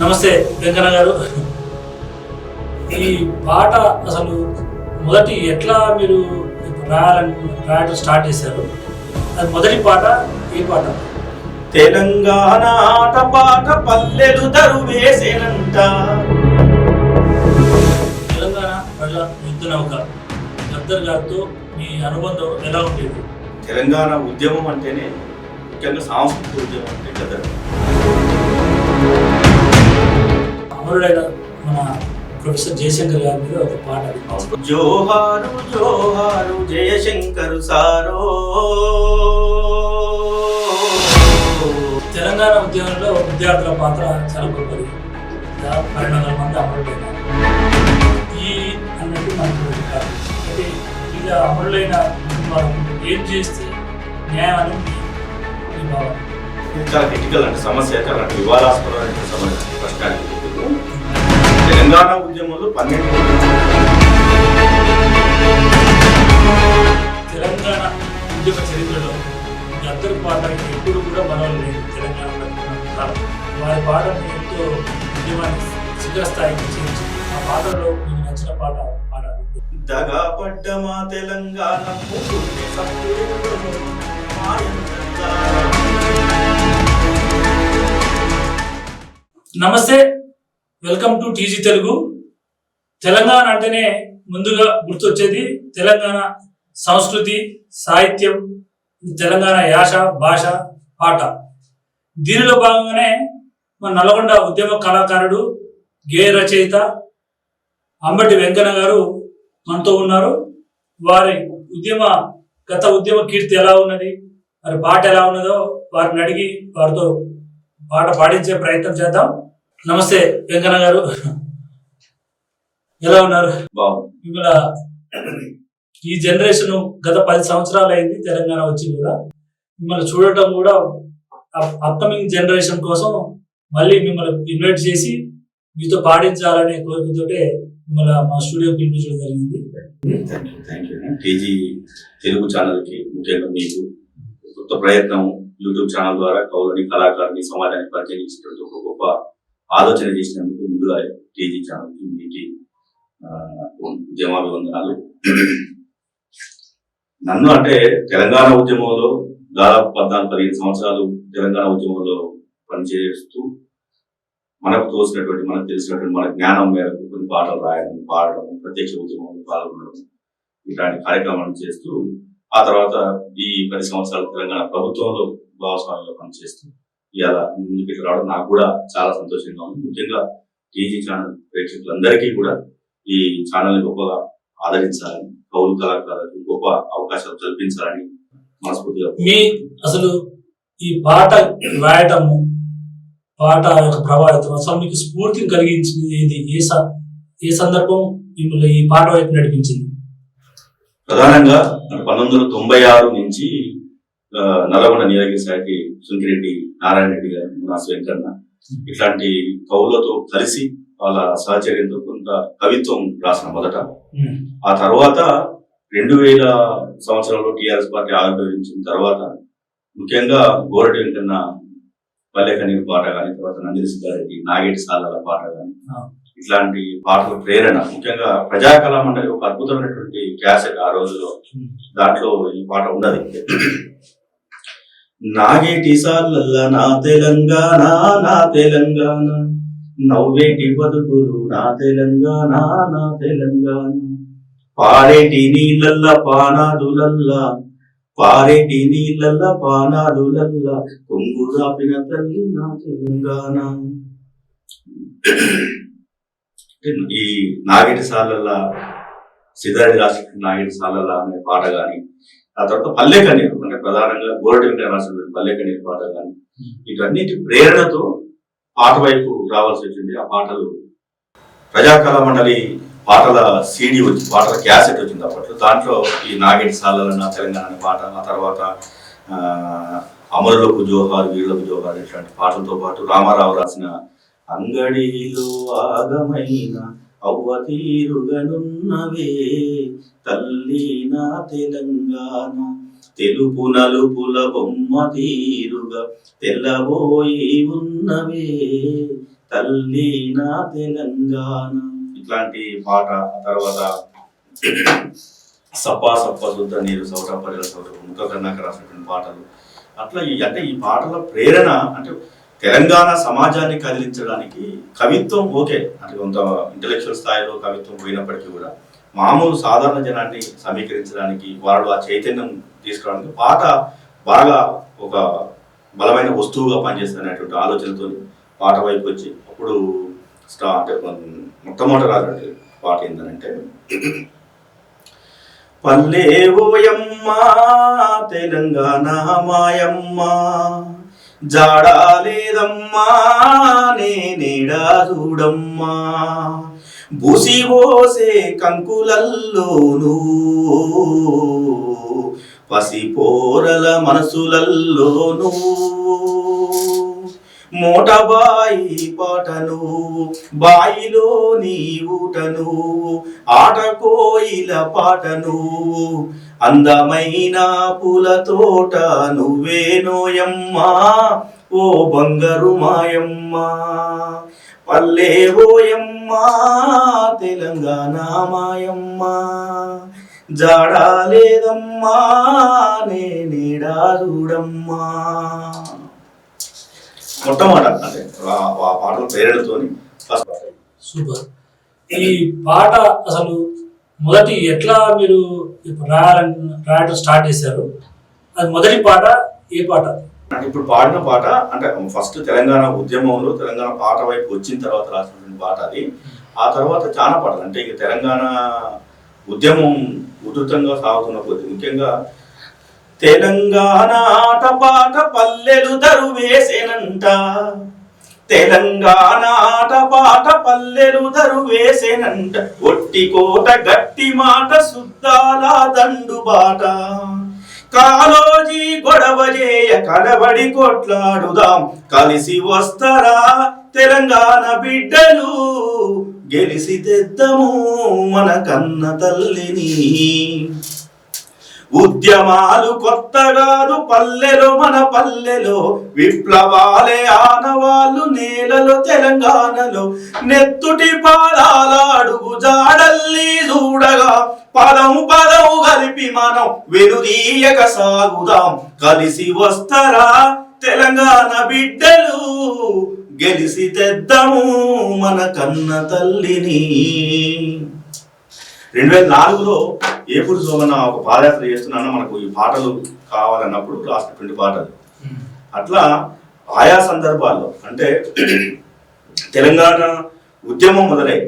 నమస్తే వెంకన్న గారు. ఈ పాట అసలు మొదటి ఎట్లా మీరు రాయడం స్టార్ట్ చేశారు? అది మొదటి పాట ఏ పాట? తెలంగాణ ఆట పాట పల్లెలు దరువేసేనంట. తెలంగాణ ప్రజా యుద్ధ నౌక గద్దర్ గారితో మీ అనుబంధం ఎలా ఉండేది? తెలంగాణ ఉద్యమం అంటేనే ముఖ్యంగా సాంస్కృతిక ఉద్యమం అంటే గద్దర్. అమరుడైన మన ప్రొఫెసర్ జయశంకర్ గారి మీద ఒక పాట. జోహారు జోహారు జయశంకర్ సారో. తెలంగాణ ఉద్యమంలో విద్యార్థుల పాత్ర చాలా గొప్పది. 1200 మంది అమరులైన ఈ అన్నట్టు మనకు అయితే ఇలా అమరులైన కుటుంబాలకు ఏం చేస్తే న్యాయం అని మీ భావన? చాలా క్రిటికల్ అంటే సమస్య, చాలా వివాదాస్పదమైన సమస్య. ప్రశ్న తెలంగాణ ఉద్యమంలో 12 తెలంగాణ ఉద్యమ చరిత్రలో గద్దర్ పాట ఎప్పుడు కూడా మనవలేదు. తెలంగాణ వారి పాటను ఎంతో ఉద్యమాన్ని శిఖరస్థాయికి చేర్చి ఆ పాటలో మీకు నచ్చిన పాట పాడాలి. దగా పడ్డ మా తెలంగాణ నమస్తే, welcome to TG Telugu. Telangana అంటేనే ముందుగా గుర్తొచ్చేది తెలంగాణ సంస్కృతి, సాహిత్యం, తెలంగాణ యాస, భాష, పాట. దీనిలో భాగంగానే మన నల్గొండ ఉద్యమ కళాకారుడు, గేయ రచయిత అంబటి వెంకన్న గారు మనతో ఉన్నారు. వారి గత ఉద్యమ కీర్తి ఎలా ఉన్నది, మరి పాట ఎలా ఉన్నదో వారిని అడిగి వారితో పాట పాడించే ప్రయత్నం చేద్దాం. నమస్తే వెంకన్న గారు, ఎలా ఉన్నారు? మిమ్మల్ని ఈ జనరేషన్ గత 10 సంవత్సరాలు అయింది తెలంగాణ వచ్చి కూడా. మిమ్మల్ని చూడటం కూడా అప్కమింగ్ జనరేషన్ కోసం మళ్ళీ మిమ్మల్ని ఇన్వైట్ చేసి మీతో పాడించాలనే కోరికతోటే మిమ్మల్ని మా స్టూడియోకి పిలిపించడం జరిగింది. టీజీ తెలుగు ఛానల్కి ముఖ్యంగా మీకు కొత్త ప్రయత్నం యూట్యూబ్ ఛానల్ ద్వారా కౌలని కళాకారుని సమాజానికి పరిచయం చేసినటువంటి ఒక గొప్ప ఆలోచన చేసినందుకు ముందుగా టీజీ ఛానల్కి మీకు ఉద్యమాభివందనాలు. నన్ను అంటే తెలంగాణ ఉద్యమంలో దాదాపు 14-15 సంవత్సరాలు తెలంగాణ ఉద్యమంలో పనిచేస్తూ మనకు తోసినటువంటి, మనకు తెలిసినటువంటి మన జ్ఞానం మేరకు కొన్ని పాటలు రాయడం, పాడడం, ప్రత్యక్ష ఉద్యమంలో పాల్గొనడం, ఇలాంటి కార్యక్రమాలు చేస్తూ ఆ తర్వాత ఈ 10 సంవత్సరాలు తెలంగాణ ప్రభుత్వంలో భాగస్వామ్యంలో పనిచేస్తూ ఇలా ముందుకు రావడం నాకు కూడా చాలా సంతోషంగా ఉంది. ముఖ్యంగా టీజీ ఛానల్ ప్రేక్షకులందరికీ కూడా ఈ ఛానల్ని గొప్పగా ఆదరించాలని, కౌలు కళాకారులకు గొప్ప అవకాశాలు కల్పించాలని మనస్ఫూర్తిగా. అసలు ఈ పాట రాయటము, పాట యొక్క ప్రభావితం అసలు మీకు స్ఫూర్తిని కలిగించింది ఏది? ఏ సందర్భం మిమ్మల్ని ఈ పాట వైపు నడిపించింది? ప్రధానంగా 1996 నుంచి నల్గొండ నీలగిరి సాయి సుంకిరెడ్డి, నారాయణ రెడ్డి గారు, నాస్ వెంకన్న ఇట్లాంటి కవులతో కలిసి వాళ్ళ సహచర్యంతో కొంత కవిత్వం రాసిన మొదట. ఆ తర్వాత 2000 సంవత్సరంలో టీఆర్ఎస్ పార్టీ ఆవిర్భవించిన తర్వాత ముఖ్యంగా గోరటి వెంకన్న పల్లెకనీరు పాట కానీ, తర్వాత నందిని సిద్ధారెడ్డి, నాగేటి సాలాల పాట కానీ, ఇట్లాంటి పాటల ప్రేరణ ముఖ్యంగా ప్రజా కళా మండలి ఒక అద్భుతమైనటువంటి క్యాసెట్ ఆ రోజులో, దాంట్లో ఈ పాట ఉన్నది. నాగేటి సాలల్ల నా తెలంగాణ, నా తెలంగాణ, నవ్వేటి బతుకులు నా తెలంగాణ, నా తెలంగాణ, పారేటి నీళ్ళల్ల పానాదులల్లా, పారేటి నీళ్ళల్ల పానాదులల్లా, కొంగు రాపిన తల్లి నా తెలంగాణ. ఈ నాగేటి సాలల్ల, సిద్ధారెడ్డి రాసిన నాగేటి సాలల్ల అనే పాట కానీ, ఆ తర్వాత పల్లెకనీరు అంటే ప్రధానంగా గోరటి వెంకట రాసిన పల్లెకనీరు పాట కానీ, వీటన్నిటి ప్రేరణతో పాట వైపు రావాల్సి వచ్చింది. ఆ పాటలు ప్రజా కళా మండలి పాటల సీడీ వచ్చి, పాటల క్యాసెట్ వచ్చింది అప్పట్లో. దాంట్లో ఈ నాగేటి సాలల్ల నా తెలంగాణ అనే పాట, ఆ తర్వాత అమరులకు జోహార్, వీరులకు జోహార్ ఇట్లాంటి పాటలతో పాటు రామారావు రాసిన అంగడిలో ఆగమైన అవ్వతీరుగనున్నవే తల్లి నా తెలంగాణ, తెలుపు నలుపుల బొమ్మ తీరుగా తెల్లబోయి ఉన్నవే తల్లి నా తెలంగాణ ఇట్లాంటి పాట. తర్వాత సప్పా సప్ప శుద్ధ నీరు సౌట పర్యల సౌట ముఖ కన్నాక రాసినటువంటి పాటలు. అట్లా అంటే ఈ పాటల ప్రేరణ అంటే తెలంగాణ సమాజాన్ని కదిలించడానికి కవిత్వం ఓకే అంటే కొంత ఇంటలెక్చువల్ స్థాయిలో కవిత్వం పోయినప్పటికీ కూడా మామూలు సాధారణ జనాన్ని సమీకరించడానికి వాళ్ళు ఆ చైతన్యం తీసుకురావడానికి పాట బాగా ఒక బలమైన వస్తువుగా పనిచేస్తున్నటువంటి ఆలోచనతో పాట వైపు వచ్చి అప్పుడు అంటే మొట్టమొదటి రాజు పాట ఏంటంటే పల్లె ఓయమ్మ తెలంగాణ మాయమ్మ జాడా లేదమ్మా నేనేడా చూడమ్మా బూసి పోసే కంకులల్లోనూ పసిపోరల మనసులల్లోనూ మోటబాయి పాటను బాయిలో నీ ఊటను ఆట కోయిల పాటను అందమైన పూల తోట నువ్వే నోయమ్మా ఓ బంగారు మాయమ్మ పల్లె ఓయమ్మా తెలంగాణ మాయమ్మ జాడా లేదమ్మా నేనేడా చూడమ్మా. మొట్టమొదట అంటే ఆ పాటల ప్రేరణతోని సూపర్. ఈ పాట అసలు మొదటి ఎట్లా మీరు రాయడం స్టార్ట్ చేశారు? అది మొదటి పాట ఏ పాట? అంటే ఇప్పుడు పాడిన పాట అంటే ఫస్ట్ తెలంగాణ ఉద్యమంలో తెలంగాణ పాట వైపు వచ్చిన తర్వాత రాసినటువంటి పాట అది. ఆ తర్వాత చాలా పాటలు అంటే ఇక తెలంగాణ ఉద్యమం ఉధృతంగా సాగుతున్న కొద్ది ముఖ్యంగా తెలంగాణ ఆట పాట పల్లెలు దరువేసేనంట తెలంగాణ ఆట పాట పల్లెలు దరువేసేనంట ఒట్టి కోట గట్టి మాట శుద్ధాల దండు బాట కాలోజీ గొడవ చేయ కడబడి కొట్లాడుదాం కలిసి వస్తారా తెలంగాణ బిడ్డలు గెలిసి తెద్దము మన కన్న తల్లిని ఉద్యమాలు కొత్త కాదు పల్లెలో మన పల్లెలో విప్లవాలే ఆనవాళ్ళు నేలలో తెలంగాణలో నెత్తుటి పాదాల అడుగు జాడల్లి చూడగా పదం కలిపి మనం వెనుదీయక సాగుదాం కలిసి వస్తారా తెలంగాణ బిడ్డలు గెలిసి తెద్దము మన కన్న తల్లిని. 2004లో ఏపూరు సోమన్న ఒక పాదయాత్ర చేస్తున్నా మనకు ఈ పాటలు కావాలన్నప్పుడు రాసినటువంటి పాటలు. అట్లా ఆయా సందర్భాల్లో అంటే తెలంగాణ ఉద్యమం మొదలై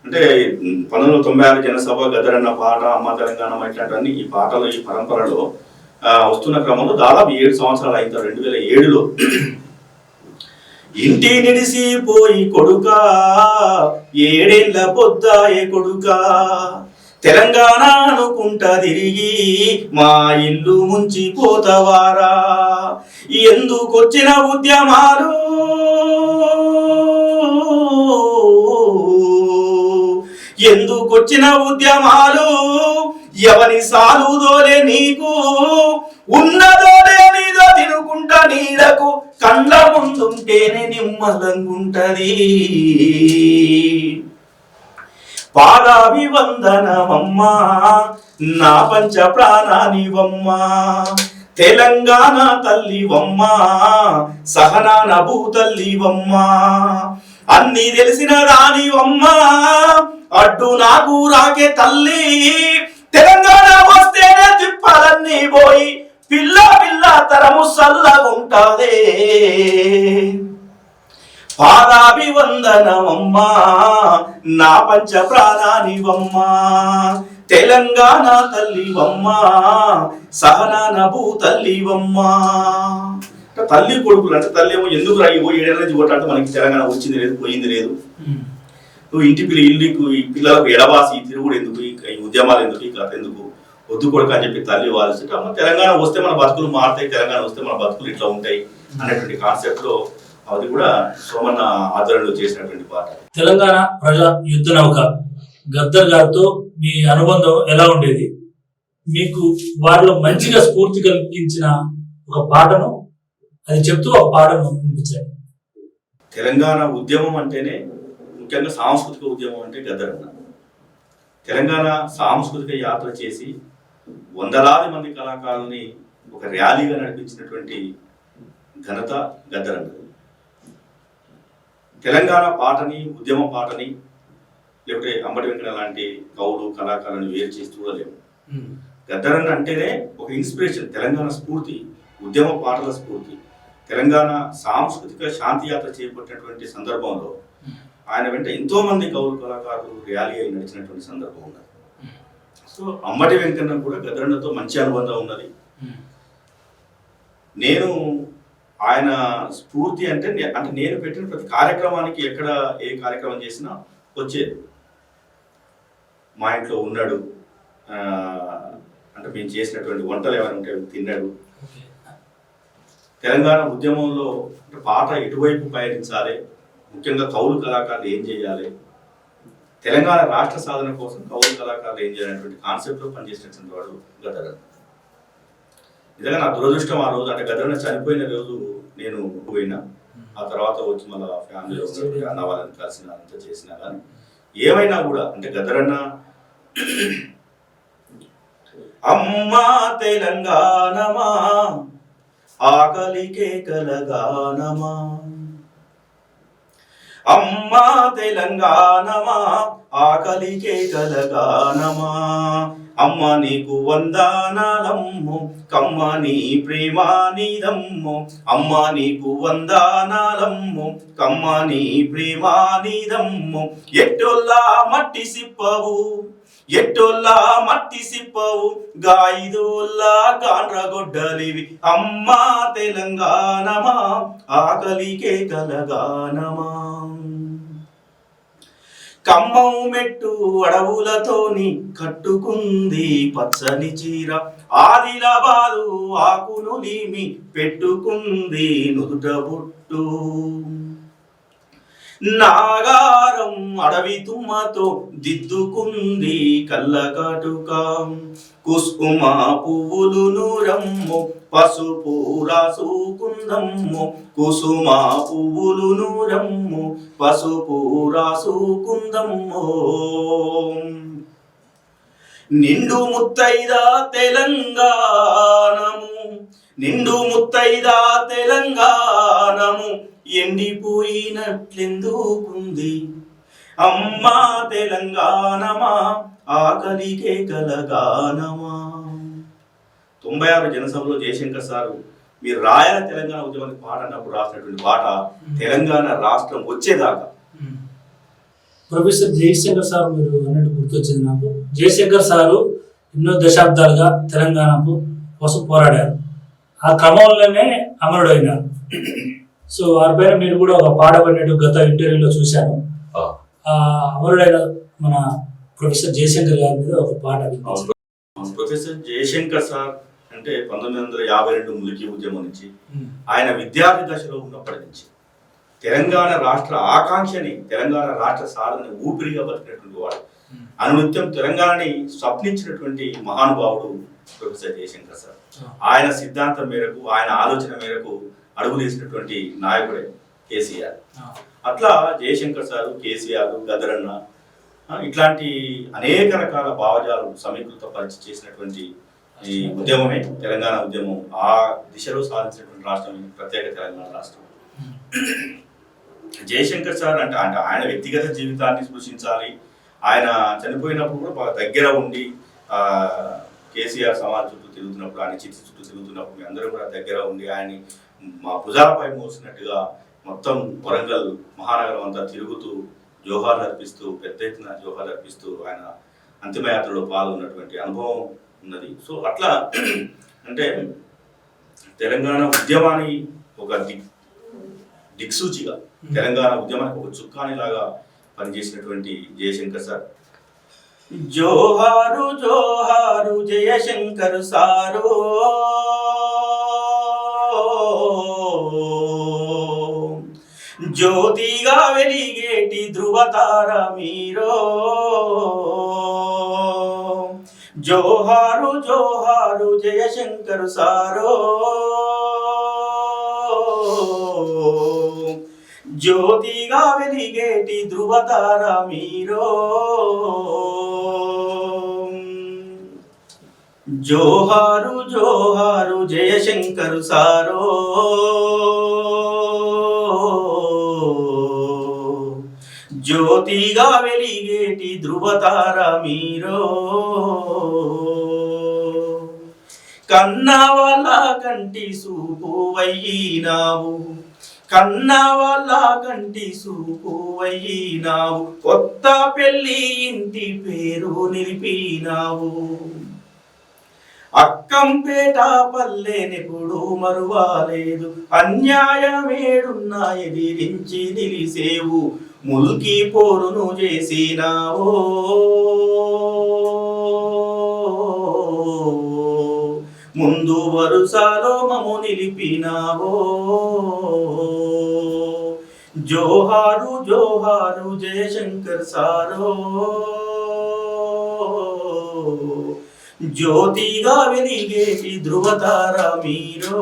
అంటే 1996 జనసభ గదరన్న పాట అమ్మ తెలంగాణ ఇట్లాంటివన్నీ ఈ పాటలు ఈ పరంపరలో వస్తున్న క్రమంలో దాదాపు 7 సంవత్సరాలు అయిన 2007లో ఇంటి నిడిసిపోయి కొడుకా ఏడేళ్ల పొద్దాయే కొడుకా తెలంగాణ అనుకుంటా తిరిగి మా ఇల్లు ముంచిపోతవారా ఎందుకొచ్చిన ఉద్యమాలు ఎందుకొచ్చిన ఉద్యమాలు ఎవరి సాలుదోలే నీకు ఉన్నదోలే నీదో తినుకుంటా నీడకు కండ్ల ముందుంటేనే నిమ్మలంగుంటది పాదాభివందనమమ్మా నా పంచ ప్రాణానివమ్మా తెలంగాణ తల్లివమ్మా సహనాన భూతల్లివమ్మా అన్ని తెలిసిన రానివమ్మా అడ్డు నాకు రాకే తల్లి తెలంగాణ వస్తేనే తిప్పాలన్నీ పోయి పిల్ల పిల్ల తరము సల్లగుంటాదే పాదాభివందనమమ్మా నా పంచ ప్రాణానివమ్మా తెలంగాణ తల్లివమ్మా సహనాన భూతల్లివమ్మా. తల్లి కొడుకులు అంటే తల్లి ఏమో ఎందుకు రా 7 నుంచి కొట్టాలంటే మనకి తెలంగాణ వచ్చింది లేదు పోయింది లేదు నువ్వు ఇంటి ఇల్లుకు ఈ పిల్లలకు ఎడబాసి తిరుగుడు ఎందుకు ఈ ఉద్యమాలు ఎందుకు ఈ కథ ఎందుకు వద్దు కొడుకు అని చెప్పి తల్లి వాల్సి తెలంగాణ వస్తే మన బతుకులు మారుతాయి తెలంగాణ వస్తే మన బతుకులు ఇట్లా ఉంటాయి అనేటువంటి కాన్సెప్ట్ లో అది కూడా సోమన్న ఆధ్వర్యంలో చేసినటువంటి పాట. తెలంగాణ ప్రజా యుద్ధ నౌక గద్దర్ గారితో మీ అనుబంధం ఎలా ఉండేది? మీకు వారిలో మంచిగా స్ఫూర్తి కలిగించిన ఒక పాటను అది చెప్తూ ఒక పాటను వినిపించారు. తెలంగాణ ఉద్యమం అంటేనే ముఖ్యంగా సాంస్కృతిక ఉద్యమం అంటే గద్దరన్న. తెలంగాణ సాంస్కృతిక యాత్ర చేసి వందలాది మంది కళాకారుల్ని ఒక ర్యాలీగా నడిపించినటువంటి ఘనత గద్దరన్నది. తెలంగాణ పాటని, ఉద్యమ పాటని, లేకపోతే అంబటి వెంకట లాంటి కవులు కళాకారులను వేరు చేసి చూడలేము. గద్దరన్న అంటేనే ఒక ఇన్స్పిరేషన్, తెలంగాణ స్ఫూర్తి, ఉద్యమ పాటల స్ఫూర్తి. తెలంగాణ సాంస్కృతిక శాంతి యాత్ర చేపట్టినటువంటి సందర్భంలో ఆయన వెంట ఎంతో మంది కవులు కళాకారులు ర్యాలీ అయి నడిచినటువంటి సందర్భం ఉన్నది. సో అంబటి వెంకన్న కూడా గద్దరన్నతో మంచి అనుబంధం ఉన్నది. నేను ఆయన స్ఫూర్తి అంటే నేను పెట్టిన ప్రతి కార్యక్రమానికి ఎక్కడ ఏ కార్యక్రమం చేసినా వచ్చేది. మా ఇంట్లో ఉన్నాడు, అంటే మేము చేసినటువంటి వంటలు ఎవరు ఉంటే తిన్నాడు. తెలంగాణ ఉద్యమంలో పాట ఎటువైపు పయనించాలి, ముఖ్యంగా కౌలు కళాకారులు ఏం చేయాలి, తెలంగాణ రాష్ట్ర సాధన కోసం కౌలు కళాకారులు ఏం చేయాలనేటువంటి కాన్సెప్ట్లో పనిచేసినటువంటి వాడు గద్దరన్న. నిజంగా నా దురదృష్టం ఆ రోజు, అంటే గద్దరన్న చనిపోయిన రోజు నేను పోయినా, ఆ తర్వాత వచ్చి మళ్ళీ ఫ్యామిలీలో అన్న వాళ్ళని కలిసిన అంతా చేసినా, కానీ ఏమైనా కూడా అంటే గద్దరన్న అమ్మా తెలంగాణమా ఆకలికే కలగానమా, అమ్మా తెలంగాణమా ఆకలికే కలగానమా, అమ్మ నీకు వందనాలమ్ము కమ్మ నీ ప్రేమ నీదమ్ము, అమ్మ నీకు వందనాలమ్ము కమ్మ నీ ప్రేమ నీదమ్ము, ఎట్టొల్లా మట్టి సిప్పవు ఎట్టొల్లా మట్టి సిప్పవు గాయిదోల్లా గాండ్రగొడ్డలివి, అమ్మా తెలంగాణమా ఆకలికే కలగానమా. కమ్మం మెట్టు అడవులతోని కట్టుకుంది పచ్చని చీర, ఆదిలాబాదు ఆకును లీమి పెట్టుకుంది నుదుట బుట్టు, నాగారం అడవి తుమ్మతో దిద్దుకుంది కళ్ళకటుక, కుసుమ పువ్వులు నూరమ్ము పసుపు రాసుకుందమ్ము, కుసుమ పువ్వులు నూరమ్ము పసుపు రాసుకుందమ్ము, నిండు ముత్తైదా తెలంగాణము నిండు ముత్తైదా తెలంగాణము ఎండిపోయినట్లెందుకుంది, అమ్మా తెలంగాణమా ఆకలికే కలగానమా. 96 జనసభలో జయశంకర్ సారు మీరు రాయాల తెలంగాణ ఉద్యమానికి పాట అన్నప్పుడు రాసినటువంటి పాట తెలంగాణ రాష్ట్రం వచ్చేదాకా. ప్రొఫెసర్ జయశంకర్ సార్ మీరు అన్నట్టు గుర్తొచ్చింది నాకు. జయశంకర్ సారు ఎన్నో దశాబ్దాలుగా తెలంగాణకు కోసం పోరాడారు. ఆ క్రమంలోనే అమరుడైనారు. సో వారిపైన మీరు కూడా ఒక పాట పడినట్టు గత ఇంటర్వ్యూలో చూశాను. అమరుడైన మన ప్రొఫెసర్ జయశంకర్ గారి మీద ఒక పాట. ప్రొఫెసర్ జయశంకర్ సార్ అంటే 1952 ములికి ఉద్యమం నుంచి ఆయన విద్యార్థి దశలో ఉన్నప్పటి నుంచి తెలంగాణ రాష్ట్ర ఆకాంక్షని, తెలంగాణ రాష్ట్ర సాధనని ఊపిరిగా బతికినటువంటి వాడు, అనునిత్యం తెలంగాణని స్వప్నించినటువంటి మహానుభావుడు ప్రొఫెసర్ జయశంకర్ సార్. ఆయన సిద్ధాంతం మేరకు, ఆయన ఆలోచన మేరకు అడుగులేసినటువంటి నాయకుడే కేసీఆర్. అట్లా జయశంకర్ సారు, కేసీఆర్, గద్దరన్న ఇట్లాంటి అనేక రకాల భావజాలు సమీకృత పరిచి చేసినటువంటి ఈ ఉద్యమమే తెలంగాణ ఉద్యమం. ఆ దిశలో సాధించినటువంటి రాష్ట్రం ప్రత్యేక తెలంగాణ రాష్ట్రం. జయశంకర్ సార్ అంటే ఆయన వ్యక్తిగత జీవితాన్ని స్పృశించాలి. ఆయన చనిపోయినప్పుడు కూడా బాగా దగ్గర ఉండి కేసీఆర్ సమాధి చుట్టూ తిరుగుతున్నప్పుడు, ఆయన చిత్తి చుట్టూ తిరుగుతున్నప్పుడు మీ అందరూ కూడా దగ్గర ఉండి ఆయన్ని మా భుజాలపై మోసినట్టుగా మొత్తం వరంగల్ మహానగరం అంతా తిరుగుతూ జోహార్లు అర్పిస్తూ, పెద్ద ఎత్తున జోహార్లు అర్పిస్తూ ఆయన అంతిమయాత్రలో పాల్గొన్నటువంటి అనుభవం ఉన్నది. సో అట్లా అంటే తెలంగాణ ఉద్యమాన్ని ఒక దిక్సూచిగా, తెలంగాణ ఉద్యమానికి ఒక చుక్కాని లాగా పనిచేసినటువంటి జయశంకర్ సార్. జోహారు జోహారు జయశంకర్ సారో, జ్యోతిగా వెలిగేటి ధృవతార మీరో, జోహారు జోహారు జయశంకర్ సారో, జ్యోతిగా వెలిగేటి ధృవతార మీరో జోహారు జోహారు జయశంకరు సారో జ్యోతిగా వెలిగేటి ధృవతార మీరో కన్నా వాళ్ళ కంటి సూపు వయ్యినావు కన్నా వాళ్ళ కంటి సూపు వయ్యినావు కొత్త పెళ్లి ఇంటి పేరు నిలిపినావు అక్కంపేట పల్లెనెప్పుడు మరువాలేదు అన్యాయమేడున్నా ఎదిరించి నిలిసేవు ముల్కీ పోరును చేసినావో ముందు వరుసలో మము నిలిపినావో జోహారు జోహారు జయశంకర్ సారో జ్యోతిగా వెలిగేటి ధృవతార మీరో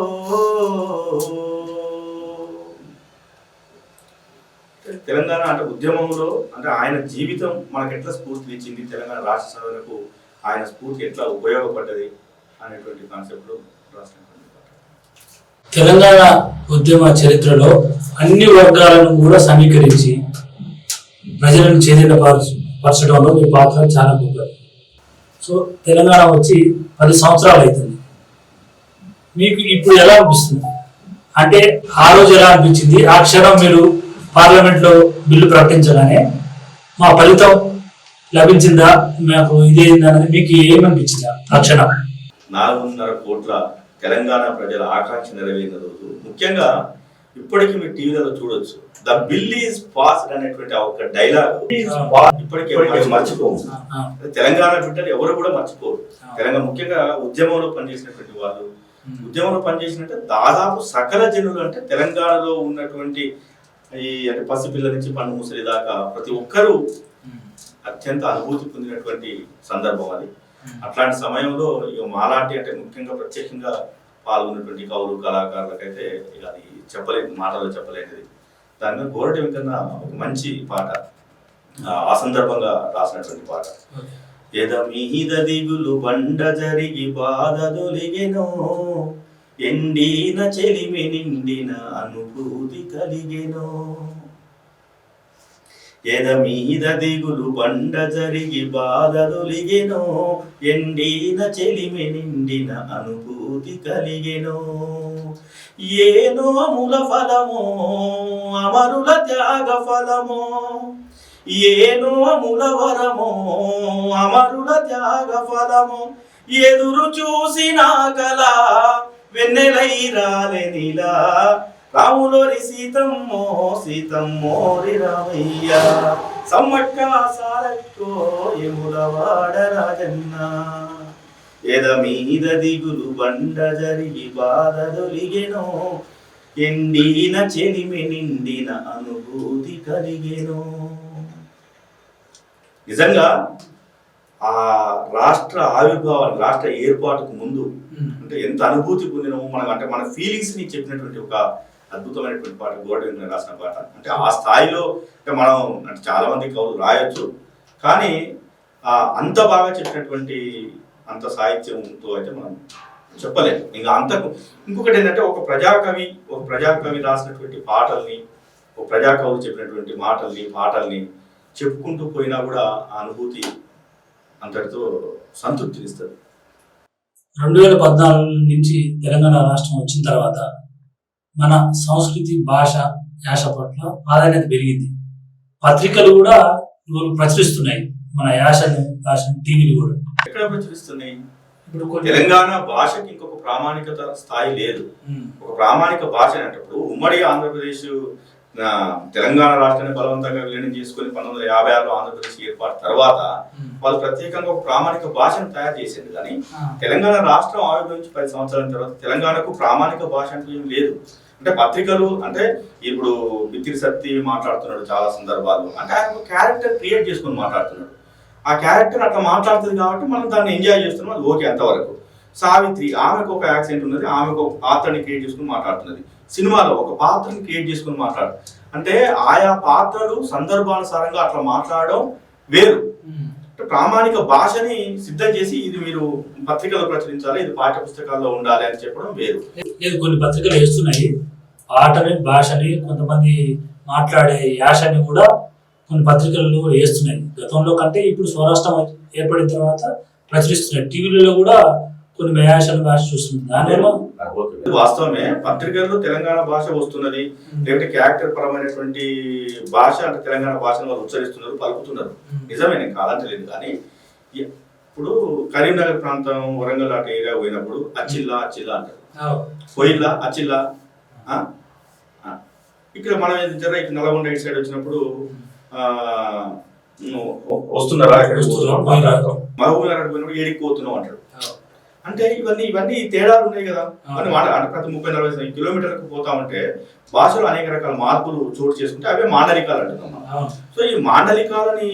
తెలంగాణ అంటే ఉద్యమంలో అంటే ఆయన జీవితం మనకు ఎట్లా స్ఫూర్తి ఇచ్చింది తెలంగాణ రాష్ట్ర సాధనకు ఆయన స్ఫూర్తి ఎట్లా ఉపయోగపడ్డది అనేటువంటి కాన్సెప్ట్ రాసినటువంటి తెలంగాణ ఉద్యమ చరిత్రలో అన్ని వర్గాలను కూడా సమీకరించి ప్రజలను చైతన్యపరచడంలో మీ పాత్ర చాలా గొప్పది. సో తెలంగాణ వచ్చి 10 సంవత్సరాలు అవుతుంది. మీకు ఇప్పుడు ఎలా అనిపిస్తుంది? అంటే ఆ రోజు ఎలా అనిపించింది? ఆ క్షణం మీరు పార్లమెంట్లో బిల్లు ప్రకటించగానే మా ఫలితం లభించిందా, మాకు ఇదేంది అనేది మీకు ఏమనిపించింది ఆ క్షణం? 4.5 కోట్ల తెలంగాణ ప్రజల ఆకాంక్ష నెరవేరిన రోజు ముఖ్యంగా ఇప్పటికీ మీరు టీవీలలో చూడొచ్చు. ద బిల్ ఈజ్ పాస్డ్ అనేటువంటి ఒక డైలాగ్ ఇప్పటికీ మర్చిపోవు. తెలంగాణ బిడ్డలు ఎవరు కూడా మర్చిపోరు. తెలంగాణ ముఖ్యంగా ఉద్యమంలో పనిచేసినటువంటి వాళ్ళు, ఉద్యమంలో పనిచేసినట్టు దాదాపు సకల జనులు అంటే తెలంగాణలో ఉన్నటువంటి ఈ అంటే పసిపిల్ల నుంచి పన్ను ముసలి దాకా ప్రతి ఒక్కరూ అత్యంత అనుభూతి పొందినటువంటి సందర్భం అది. అట్లాంటి సమయంలో ఇక మాలాంటి అంటే ముఖ్యంగా ప్రత్యేకంగా పాల్గొన్నటువంటి కవులు కళాకారులకైతే అది చెప్పలేదు, మాటలో చెప్పలేనిది. దాని మీద గోరటి వెంకన్న ఒక మంచి పాట ఆ సందర్భంగా రాసినటువంటి పాట. ఎద మీద దిగులు బండ జరిగి బాధదొలిగెనో ఎండిన చెలిమి నిండిన అనుభూతి కలిగెనో ఎద మీద దిగులు బండ జరిగి బాధదొలిగెనో ఎండిన చెలిమి నిండిన అనుభూతి కలిగెనో ఏనో మూల ఫలమో అమరుల త్యాగ ఫలమో ఏనో మూల వరమో అమరుల త్యాగ ఫలమో ఎదురు చూసిన కళ వెన్నెలై రాలెనిలా రాములోరి సీతమ్మో సీతమ్మోరి రామయ్య సమ్మక్క సారక్కో యములవాడ రాజన్న ఎద మీద దిగులు బండ జరిగి బాధదొలిగెనో ఎండిన చెలిమి నిండిన అనుభూతి కలిగెనో. నిజంగా ఆ రాష్ట్ర ఆవిర్భావానికి, రాష్ట్ర ఏర్పాటుకు ముందు అంటే ఎంత అనుభూతి పొందినమో మనకు అంటే మన ఫీలింగ్స్ ని చెప్పినటువంటి ఒక అద్భుతమైనటువంటి పాట గోరటి రాసిన పాట. అంటే ఆ స్థాయిలో అంటే మనం అంటే చాలా మంది కవులు రాయొచ్చు, కానీ అంత బాగా చెప్పినటువంటి అంత సాహిత్యంతో అయితే మనం చెప్పలేము. ఇంకా అంతకు ఇంకొకటి ఏంటంటే ఒక ప్రజాకవి రాసినటువంటి పాటల్ని, ఒక ప్రజాకవులు చెప్పినటువంటి పాటల్ని చెప్పుకుంటూ పోయినా కూడా ఆ అనుభూతి అంతటితో సంతృప్తినిస్తుంది. 2014 నుంచి తెలంగాణ రాష్ట్రం వచ్చిన తర్వాత మన సంస్కృతి, భాష, యాస పట్ల ప్రాధాన్యత పెరిగింది. పత్రికలు కూడా ప్రచురిస్తున్నాయి మన భాషను టీవీలు కూడా. ఎక్కడ ప్రచురిస్తున్నాయి? ఇప్పుడు తెలంగాణ భాషకి ఇంకొక ప్రామాణికత స్థాయి లేదు. ఒక ప్రామాణిక భాష అనేటప్పుడు ఉమ్మడి ఆంధ్రప్రదేశ్ తెలంగాణ రాష్ట్రాన్ని బలవంతంగా విలీనం చేసుకుని 1956లో ఆంధ్రప్రదేశ్ ఏర్పాటు తర్వాత వాళ్ళు ప్రత్యేకంగా ఒక ప్రామాణిక భాషను తయారు చేసింది. కానీ తెలంగాణ రాష్ట్రం ఆవిర్భవించి 10 సంవత్సరాల తర్వాత తెలంగాణకు ప్రామాణిక భాష అంటూ ఏం లేదు. అంటే పత్రికలు అంటే ఇప్పుడు బిత్తిరి సత్తి మాట్లాడుతున్నాడు చాలా సందర్భాల్లో, అంటే ఆయన ఒక క్యారెక్టర్ క్రియేట్ చేసుకుని మాట్లాడుతున్నాడు. ఆ క్యారెక్టర్ అట్లా మాట్లాడుతుంది కాబట్టి మనం దాన్ని ఎంజాయ్ చేస్తున్నాం, అది ఓకే అంతవరకు. సావిత్రి, ఆమెకు ఒక యాక్సెంట్ ఉన్నది, ఆమెకు ఒక పాత్రని క్రియేట్ చేసుకుని మాట్లాడుతున్నది. సినిమాలో ఒక పాత్రని క్రియేట్ చేసుకుని మాట్లాడు అంటే ఆయా పాత్రలు సందర్భానుసారంగా అట్లా మాట్లాడడం వేరు. ప్రామాణిక భాషని సిద్ధం చేసి ఇది మీరు పత్రికలో ప్రచురించాలి, ఇది పాఠ్య పుస్తకాల్లో ఉండాలి అని చెప్పడం వేరు. లేదు, కొన్ని పత్రికలు వేస్తున్నాయి ఆటని భాషని, కొంతమంది మాట్లాడే యాసని కూడా కొన్ని పత్రికలు వేస్తున్నాయి. గతంలో కంటే ఇప్పుడు స్వరాష్ట్రం ఏర్పడిన తర్వాత ప్రచురిస్తున్నాయి. టీవీలలో కూడా కొన్ని యాసని భాష చూస్తుంది. దానివల్ల వాస్తవమే, పత్రికల్లో తెలంగాణ భాష వస్తున్నది, లేకపోతే క్యారెక్టర్ పరమైనటువంటి భాష అంటే తెలంగాణ భాషను వాళ్ళు ఉచ్చరిస్తున్నారు, పలుకుతున్నారు. నిజమే, నేను కాదంటలేదు. కానీ ఇప్పుడు కరీంనగర్ ప్రాంతం, వరంగల్ అటు ఏరియా పోయినప్పుడు అచ్చిల్లా అచ్చిల్లా అంటారు, పోయిల్లా అచ్చిల్లా. ఇక్కడ మనం జర ఇటు నల్గొండ ఇటు సైడ్ వచ్చినప్పుడు వస్తున్నారా, మహబూబ్ నగర్ పోయినప్పుడు ఏడికి పోతున్నావు అంటాడు. అంటే ఇవన్నీ తేడాలు ఉన్నాయి కదా. అంటే ప్రతి 30-40 కిలోమీటర్లకు పోతా ఉంటే భాషలో అనేక రకాల మార్పులు చోటు చేసుకుంటే అవే మాండలికాలు అంటున్నాం మనం. సో ఈ మాండలికాలని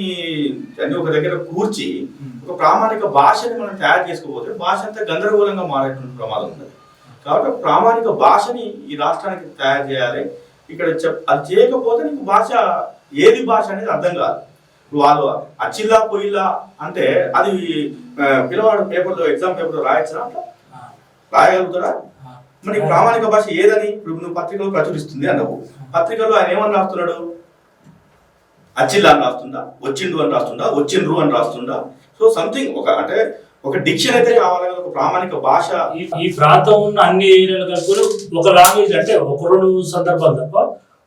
అన్ని ఒక దగ్గర కూర్చి ఒక ప్రామాణిక భాషని మనం తయారు చేసుకోకపోతే భాష అంతా గందరగోళంగా మారేటువంటి ప్రమాదం ఉంది. కాబట్టి ప్రామాణిక భాషని ఈ రాష్ట్రానికి తయారు చేయాలి. ఇక్కడ అది చేయకపోతే నీకు భాష ఏది భాష అనేది అర్థం కాదు. వాళ్ళు అచ్చిల్లా పోయిల్లా అంటే అది పిల్లవాడు పేపర్లో ఎగ్జామ్ పేపర్లో రాయొచ్చా, రాయగలుగుతారా? మరి ప్రామాణిక భాష ఏదని ఇప్పుడు నువ్వు పత్రికలో ప్రచురిస్తుంది అన్నావు. పత్రికలో ఆయన ఏమని రాస్తున్నాడు? అచ్చిల్లా అని రాస్తుందా, వచ్చిండు అని రాస్తుందా, వచ్చిండ్రు అని రాస్తుందా? సో సంథింగ్ అంటే ఒక డిక్షన్ అయితే కావాలి, ఒక ప్రామాణిక భాష. ఈ ప్రాంతం ఉన్న అన్ని ఏరియాలు కలిపి ఒక లాంగ్వేజ్ అంటే ఒక 2 సందర్భాలు తప్ప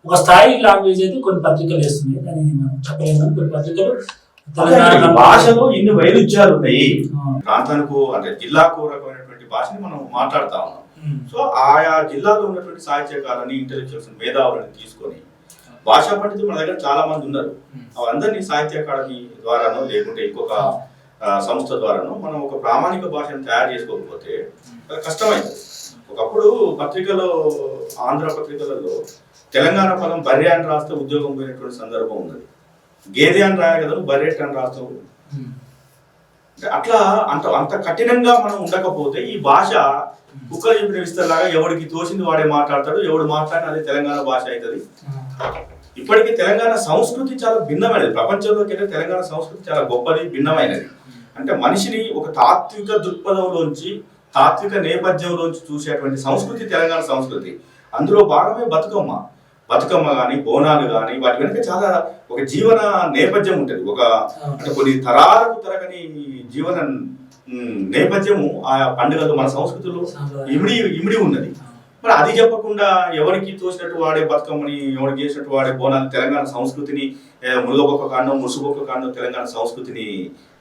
ఒక స్థాయి లాంగ్వేజ్ అయితే కొన్ని పత్రికలు వేస్తున్నాయి. కానీ మనం చెప్పలేము, కొన్ని పత్రికలు తెలంగాణ భాషలో ఇన్ని వైరుధ్యాలు ఉన్నాయి. ప్రాంతానికి అంటే జిల్లాకు రకమైనటువంటి భాషని మనం మాట్లాడుతా ఉన్నాం. సో ఆయా జిల్లాలో ఉన్నటువంటి సాహిత్యకారులని, ఇంటెలెక్చువల్స్, మేధావులని తీసుకొని భాషా పండితులు మన దగ్గర చాలా మంది ఉన్నారు. వాళ్ళందరినీ సాహిత్య అకాడమీ ద్వారానో లేకుంటే ఇంకొక సంస్థ ద్వారానో మనం ఒక ప్రామాణిక భాషను తయారు చేసుకోకపోతే కష్టమైంది. ఒకప్పుడు పత్రికలో, ఆంధ్ర పత్రికలలో తెలంగాణ పదం బర్రె అని రాస్తే ఉద్యోగం పోయినటువంటి సందర్భం ఉన్నది. గేదె అని రాయ కదా, బర్రెట్ అని రాస్తావు. అట్లా అంత కఠినంగా మనం ఉండకపోతే ఈ భాష కుక్కలు చెప్పిన విస్తరలాగా ఎవరికి తోచింది వాడే మాట్లాడతాడు, ఎవడు మాట్లాడినా అదే తెలంగాణ భాష అవుతుంది. ఇప్పటికీ తెలంగాణ సంస్కృతి చాలా భిన్నమైనది. ప్రపంచంలోకి వెళ్ళి తెలంగాణ సంస్కృతి చాలా గొప్పది, భిన్నమైనది. అంటే మనిషిని ఒక తాత్విక దృక్పథంలోంచి, తాత్విక నేపథ్యంలోంచి చూసేటువంటి సంస్కృతి తెలంగాణ సంస్కృతి. అందులో భాగమే బతుకమ్మ కానీ, బోనాలు కానీ, వాటి వెనుక చాలా ఒక జీవన నేపథ్యం ఉంటుంది. అంటే కొన్ని తరాలకు తరగని జీవన నేపథ్యము ఆ పండుగలు మన సంస్కృతిలో ఇమిడి ఉన్నది. మరి అది చెప్పకుండా ఎవరికి తోచినట్టు వాడే బతుకమ్మని, ఎవరికి చేసినట్టు వాడే బోనాలు తెలంగాణ సంస్కృతిని, మురుగబొక్క కాండం, ముసుబొక్క కాండం తెలంగాణ సంస్కృతిని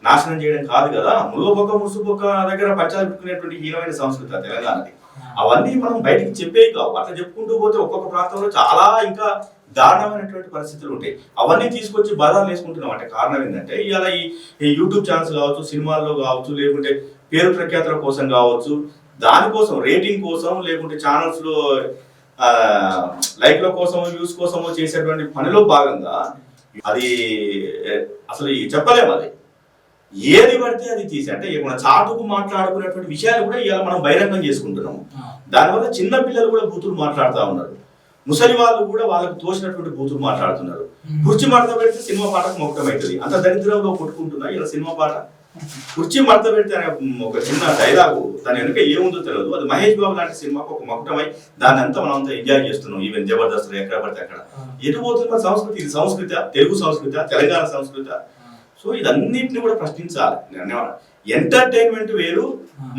నాశనం చేయడం కాదు కదా. మురుగబొక్క, ముసుబొక్క దగ్గర పంచాలు పెట్టుకునేటువంటి హీనమైన సంస్కృతి తెలంగాణది. అవన్నీ మనం బయటికి చెప్పేవి కావు. అట్లా చెప్పుకుంటూ పోతే ఒక్కొక్క ప్రాంతంలో చాలా ఇంకా దారుణమైనటువంటి పరిస్థితులు ఉంటాయి. అవన్నీ తీసుకొచ్చి బాధలు వేసుకుంటున్నాం. అంటే కారణం ఏంటంటే ఇవాళ ఈ యూట్యూబ్ ఛానల్స్ కావచ్చు, సినిమాల్లో కావచ్చు, లేకుంటే పేరు ప్రఖ్యాతుల కోసం కావచ్చు, దానికోసం రేటింగ్ కోసం, లేకుంటే ఛానల్స్ లో లైక్ల కోసం, వ్యూస్ కోసమో చేసేటువంటి పనిలో భాగంగా అది అసలు చెప్పలేము. అది ఏది పడితే అది తీసి అంటే మన చాటుకు మాట్లాడుకునేటువంటి విషయాలు కూడా ఇవాళ మనం బహిరంగం చేసుకుంటున్నాము. దానివల్ల చిన్న పిల్లలు కూడా బూతులు మాట్లాడుతూ ఉన్నారు. ముసలి వాళ్ళు కూడా వాళ్ళకు తోచినటువంటి బూతులు మాట్లాడుతున్నారు. కుర్చీ మడత పెడితే సినిమా పాటకు మొక్కమవుతుంది. అంత దరిద్రంలో కొట్టుకుంటున్నా ఇలా సినిమా పాట. కుర్చీ మడత పెడితే అనే ఒక చిన్న డైలాగు దాని వెనుక ఏముందో తెలియదు. అది మహేష్ బాబు లాంటి సినిమాకు ఒక మొక్కటమై దాన్ని అంతా మనం అంతా ఎంజాయ్ చేస్తున్నాం. ఈవెన్ జబర్దస్త్ ఎక్కడ పడితే అక్కడ. ఎటు పోతుంది మన సంస్కృతి? ఇది సంస్కృత, తెలుగు సంస్కృత, తెలంగాణ సంస్కృత. సో ఇదన్నింటినీ కూడా ప్రశ్నించాలి. ఎంటర్టైన్మెంట్ వేరు,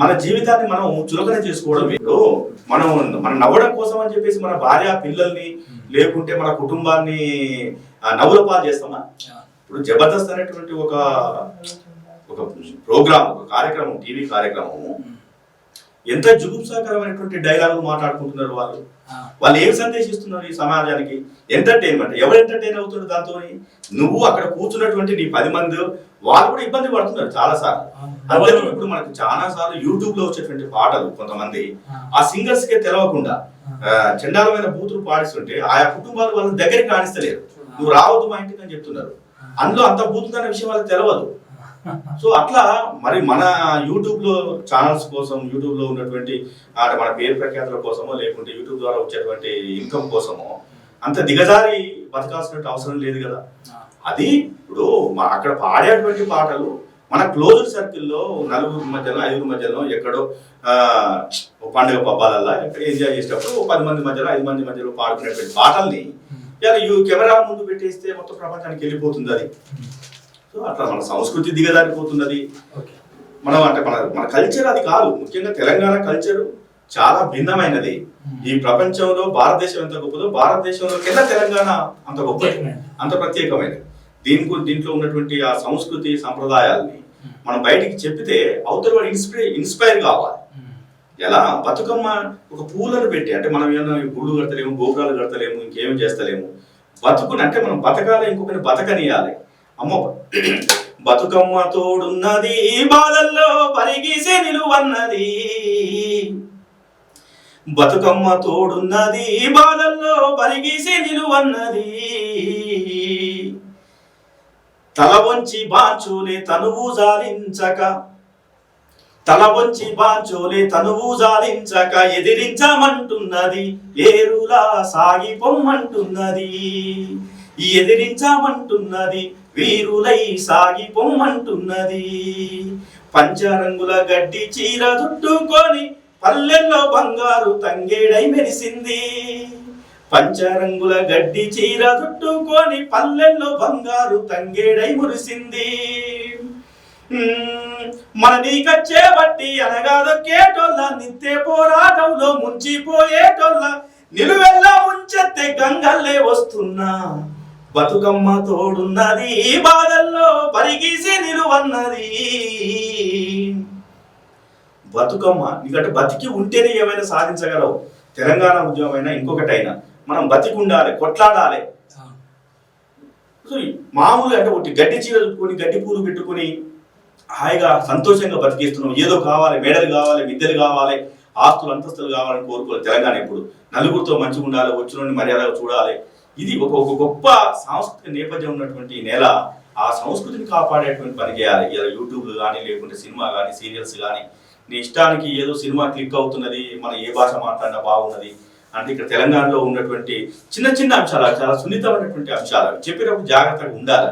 మన జీవితాన్ని మనం చులకన చేసుకోవడం వేరు. మనం నవ్వడం కోసం అని చెప్పేసి మన భార్య పిల్లల్ని లేకుంటే మన కుటుంబాన్ని నవ్వుల పాలు చేస్తామా? ఇప్పుడు జబర్దస్త్ అనేటువంటి ఒక ప్రోగ్రామ్, ఒక కార్యక్రమం, టీవీ కార్యక్రమము, ఎంత జుగుప్సాకరమైనటువంటి డైలాగులు మాట్లాడుకుంటున్నారు వాళ్ళు ఏం సందేశిస్తున్నారు ఈ సమాజానికి? ఎంటర్టైన్మెంట్. ఎవరు ఎంటర్టైన్ అవుతున్నారు దాంతో? నువ్వు అక్కడ కూర్చున్నటువంటి నీ 10 మంది వాళ్ళు కూడా ఇబ్బంది పడుతున్నారు చాలా సార్లు. అంతే. ఇప్పుడు మనకు చాలా సార్లు యూట్యూబ్ లో వచ్చేటువంటి పాటలు కొంతమంది ఆ సింగర్స్ కే తెలవకుండా చండాలమైన బూతులు పాడిస్తుంటే ఆయా కుటుంబాలు వాళ్ళ దగ్గరికి రాణిస్తలేరు. నువ్వు రావద్దు మా ఇంటికి అని చెప్తున్నారు. అందులో అంత బూతులనే విషయం వాళ్ళకి తెలవదు. సో అట్లా మరి మన యూట్యూబ్ లో ఛానల్స్ కోసం, యూట్యూబ్ లో ఉన్నటువంటి అంటే మన పేరు ప్రఖ్యాతుల కోసమో లేకుంటే యూట్యూబ్ ద్వారా వచ్చేటువంటి ఇన్కమ్ కోసమో అంత దిగజారి బతకాల్సిన అవసరం లేదు కదా. అది ఇప్పుడు అక్కడ పాడేటువంటి పాటలు మన క్లోజ్ సర్కిల్లో 4 మధ్యలో 5 మధ్యలో ఎక్కడో పండుగ పబ్బాలల్లా ఎక్కడ ఎంజాయ్ చేసేటప్పుడు 10 మంది మధ్యలో 5 మంది మధ్యలో పాడుకునేటువంటి పాటల్ని ఇలా కెమెరా ముందు పెట్టేస్తే మొత్తం ప్రపంచానికి వెళ్ళిపోతుంది అది. సో అట్లా మన సంస్కృతి దిగజారిపోతున్నది. మనం అంటే మన కల్చర్ అది కాదు. ముఖ్యంగా తెలంగాణ కల్చర్ చాలా భిన్నమైనది. ఈ ప్రపంచంలో భారతదేశం ఎంత గొప్పదో భారతదేశంలో కింద తెలంగాణ అంత గొప్ప, అంత ప్రత్యేకమైనది. దీంట్లో ఉన్నటువంటి ఆ సంస్కృతి సంప్రదాయాల్ని మనం బయటికి చెప్పితే అవతల వాడు ఇన్స్పైర్ కావాలి. ఎలా బతుకమ్మ ఒక పూలను పెట్టి, అంటే మనం ఏమన్నా గుళ్ళు కడతలేము, గోపురాలు కడతలేము, ఇంకేమి చేస్తలేము. బతుకుని అంటే మనం బతకాలి, ఇంకొకరిని బతకనియాలి. అమ్మ బతుకమ్మ తోడున్నది బాధల్లో పరిగీసే నిలువన్నది, బతుకమ్మ తోడున్నది బాధల్లో పరిగీసే నిలువన్నది, తల వంచి బాంచోలే తనువు జాలించక, తల వంచి బాంచోలే తనువు జాలించక ఎదిరించమంటున్నది, ఏరులా సాగి పొమ్మంటున్నది, ఎదిరించమంటున్నది, వీరులై సాగి పొమ్మంటున్నది. పంచరంగుల గడ్డి చీర చుట్టుకొని పల్లెల్లో బంగారు తంగేడై మెరిసింది, పంచరంగుల గడ్డి చీర చుట్టుకొని పల్లెల్లో బంగారు తంగేడై మురిసింది. మన నీకచ్చే బట్టి అనగాదొక్కేటోళ్ళ, నిత్య పోరాటంలో ముంచిపోయేటోళ్ళ, నిలువెల్ల ముంచెత్తే గంగల్లే వస్తున్నా, బతుకమ్మ తోడున్నది బాధల్లో పరిగీసి నిలువన్నది. బతుకమ్మ నీకంటే బతికి ఉంటేనే ఏమైనా సాధించగలవు. తెలంగాణ ఉద్యమమైనా ఇంకొకటైనా మనం బతికి ఉండాలి, కొట్లాడాలి. మామూలుగా అంటే ఒకటి గడ్డి చీర చుట్టుకొని గడ్డి పూలు పెట్టుకొని హాయిగా సంతోషంగా బతికిస్తున్నాం. ఏదో కావాలి, మేడలు కావాలి, మిద్దెలు కావాలి, ఆస్తులు అంతస్తులు కావాలని కోరుకోవాలి. తెలంగాణ ఇప్పుడు నలుగురితో మంచిగా ఉండాలి, వచ్చిన మర్యాదగా చూడాలి. ఇది ఒక గొప్ప సాంస్కృతిక నేపథ్యం ఉన్నటువంటి నేల. ఆ సంస్కృతిని కాపాడేటువంటి పని చేయాలి. ఇలా యూట్యూబ్లు కానీ, లేకుంటే సినిమా కానీ, సీరియల్స్ కానీ, నీ ఇష్టానికి ఏదో సినిమా క్లిక్ అవుతున్నది, మన ఏ భాష మాట్లాడినా బాగున్నది అంటే ఇక్కడ తెలంగాణలో ఉన్నటువంటి చిన్న చిన్న అంశాలు, చాలా సున్నితమైనటువంటి అంశాలు చెప్పేటప్పుడు జాగ్రత్తగా ఉండాలి.